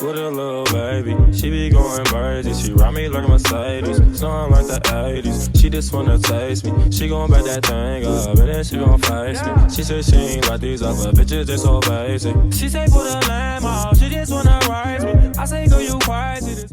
With a little baby, she be going crazy. She ride me like a Mercedes, snoring like the 80s. She just wanna taste me. She gon' back that thing up, and then she gon' face me. She said she ain't like these other bitches, they so basic. She say put a lamb out, she just wanna rise me. I say girl, you crazy.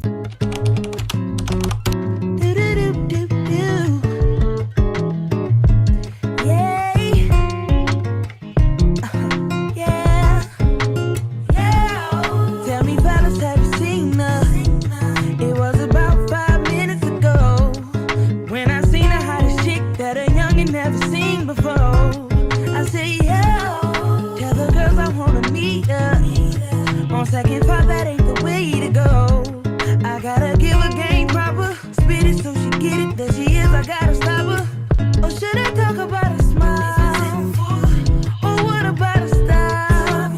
Second thought, that ain't the way to go. I gotta give her game proper. Spit it so she get it. There she is, I gotta stop her. Or should I talk about a smile? Or what about a style?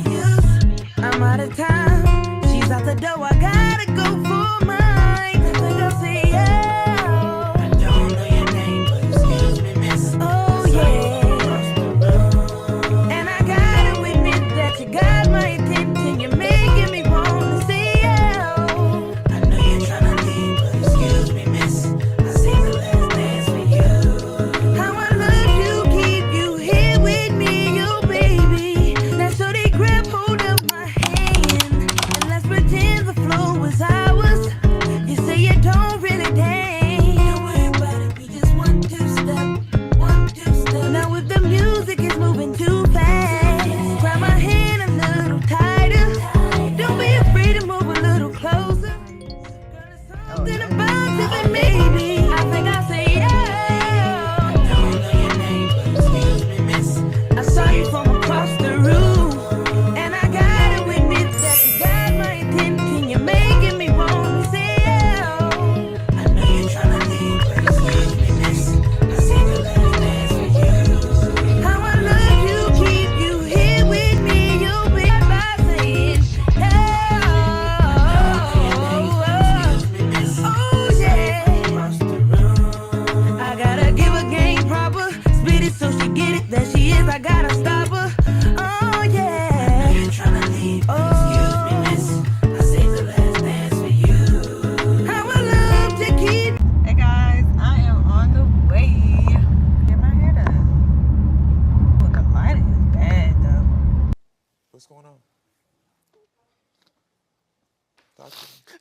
I'm out of time. She's out the door, I gotta go for mine. I think I'll say yeah. I don't know your name, but excuse me, miss. Oh yeah. And I gotta admit that you got my attention. You make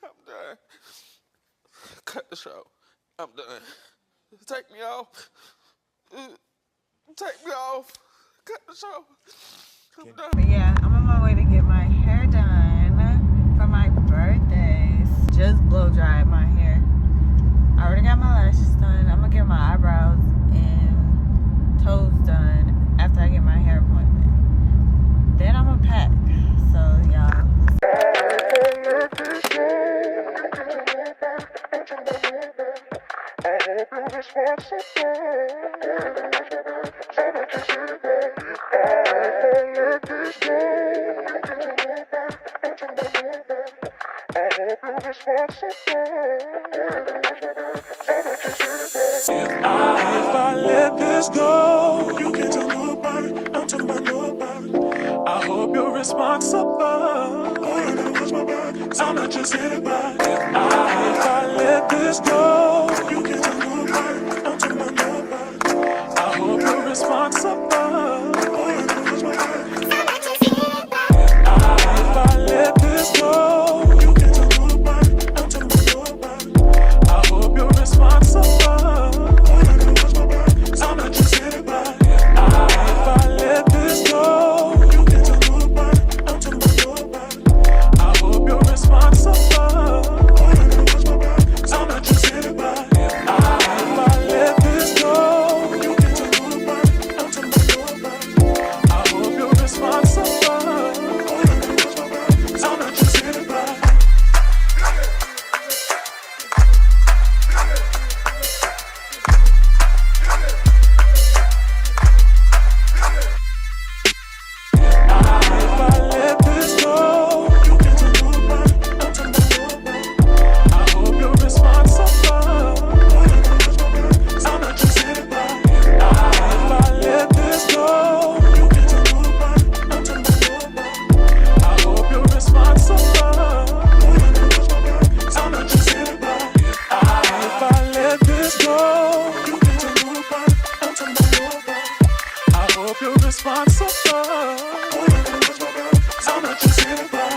I'm done. Cut the show. I'm done. Take me off. Take me off. Cut the show. I'm done. But yeah, I'm on my way to get my hair done for my birthdays. Just blow dried my hair. I already got my lashes done. I'm gonna get my eyebrows and toes done after I get my hair appointment. Then I'm gonna pack. So y'all. If I let this go, you can't tell nobody. I'm talking about nobody. I hope you're responsible. All I know is my body. I'm not just anybody. If I let this go, you can't tell nobody. I'm talking about nobody. I hope you're responsible. All I know is my body. I'm not just anybody. If I let this go, you can't tell nobody. I'm talking about nobody. I hope you're responsible. I'm not just anybody. If I let this go, you can't tell nobody. I'm talking about nobody. I hope you're responsible. I'm not just anybody. responsible. I'm not just anybody.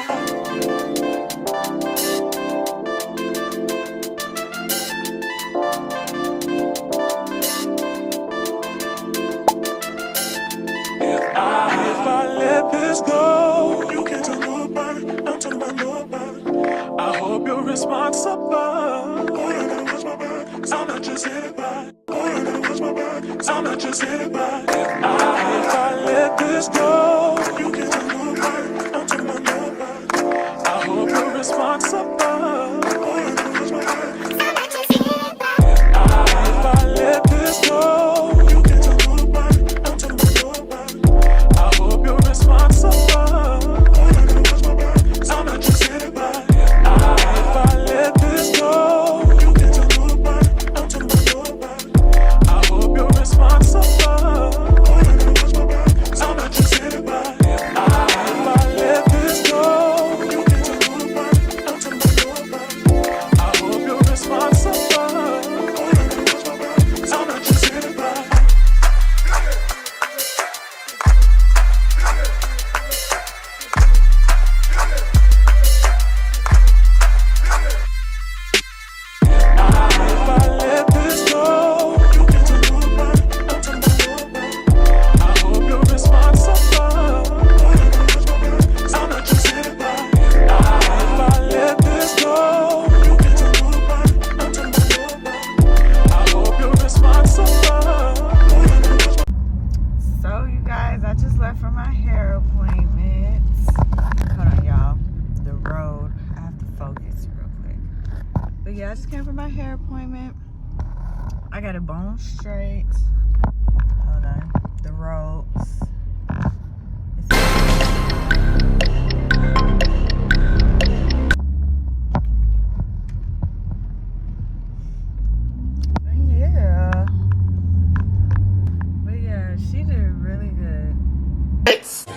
If I let this go, you can't tell nobody. I'm talking about nobody. I hope you're responsible. Oh, I gotta watch my back. I'm not just anybody. Oh, I gotta watch my back. I'm not just anybody. If I let this go, you can't tell nobody. I'm talking about nobody. I hope you're responsible. Oh, I gotta watch my back. If I let this go, you can't tell nobody. I'm talking about nobody. I hope you're responsible. Oh, I gotta watch my back. I'm not just anybody. If I let this go, you can't tell nobody. I'm talking about nobody. I hope you're responsible. Oh, I gotta watch my back. I'm not just anybody. If I let this go, you can't tell nobody. I'm talking about nobody. I hope you're responsible. Oh, I gotta watch my back. I'm not just anybody. If I let this go, you can't tell nobody. I'm talking about nobody. I hope you're responsible. Oh, I gotta watch my back. I'm not just anybody. If I let this go, you can't tell nobody. I'm talking about nobody. I hope you're responsible. Oh, I gotta watch my So you guys, I just left for my hair appointment. Hold on, y'all. The road. I have to focus real quick. But yeah, I just came for my hair appointment. I got it bone straight. Hold on. The ropes. Yeah. But yeah, she did really good.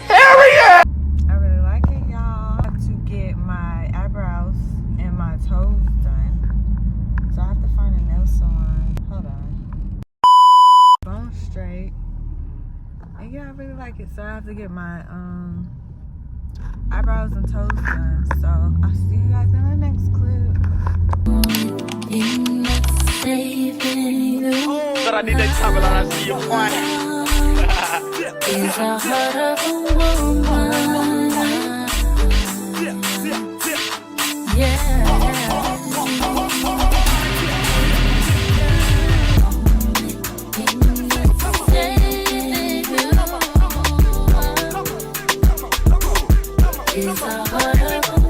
I really like it, y'all. I have to get my eyebrows and my toes done. So I have to find a nail salon. Hold on. Bone straight. And yeah, I really like it. So I have to get my eyebrows and toes done. So I'll see you guys in the next clip. But I need that time when I see you point. Is a heart of a woman. Yeah. Is a heart of a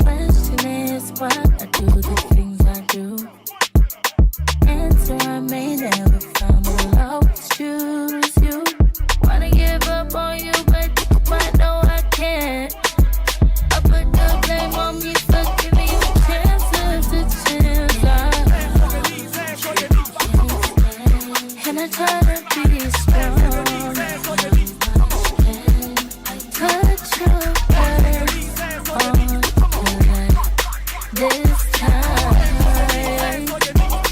Question is why I do the things I do. Answer I may never find, but I'll always choose you. Wanna give up on you, but I know I can't. I put the blame on me for giving you chances to chance. And I try to be strong. Touch your face on this time. And I can't lie, but only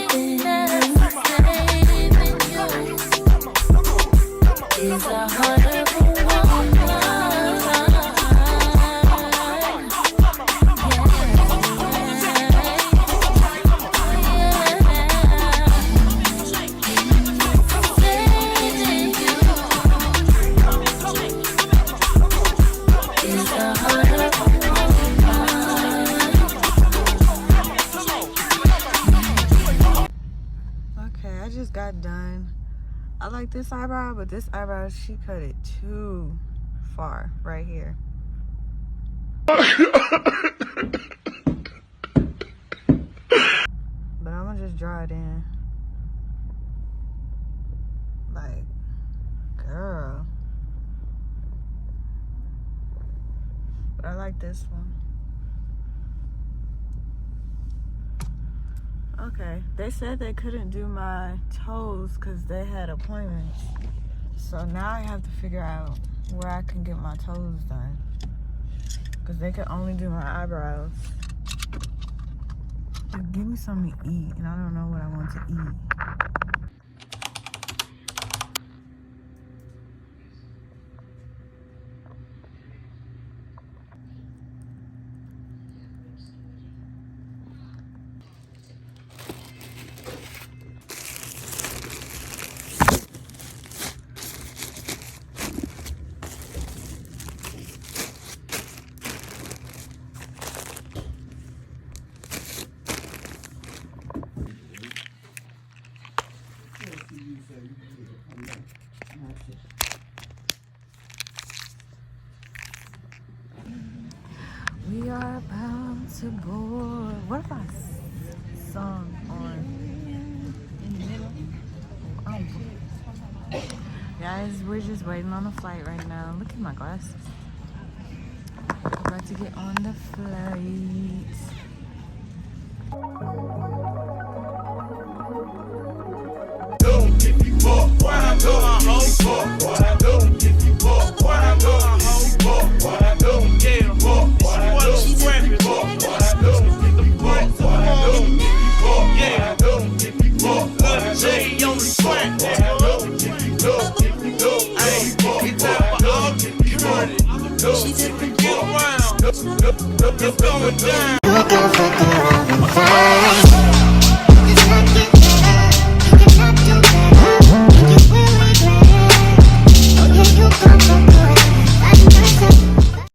thing that I'm saving you is a heart of a woman. Okay, I just got done. I like this eyebrow, but this eyebrow, she cut it too far right here. But I'm gonna just draw it in. Like, girl. But I like this one. Okay, they said they couldn't do my toes because they had appointments. So now I have to figure out where I can get my toes done. Because they can only do my eyebrows. Just give me something to eat, and I don't know what I want to eat. We are about to board. What if I sung on in the middle? Oh. Guys, we're just waiting on a flight right now. Look at my glasses. We're about to get on the flight. It's going down.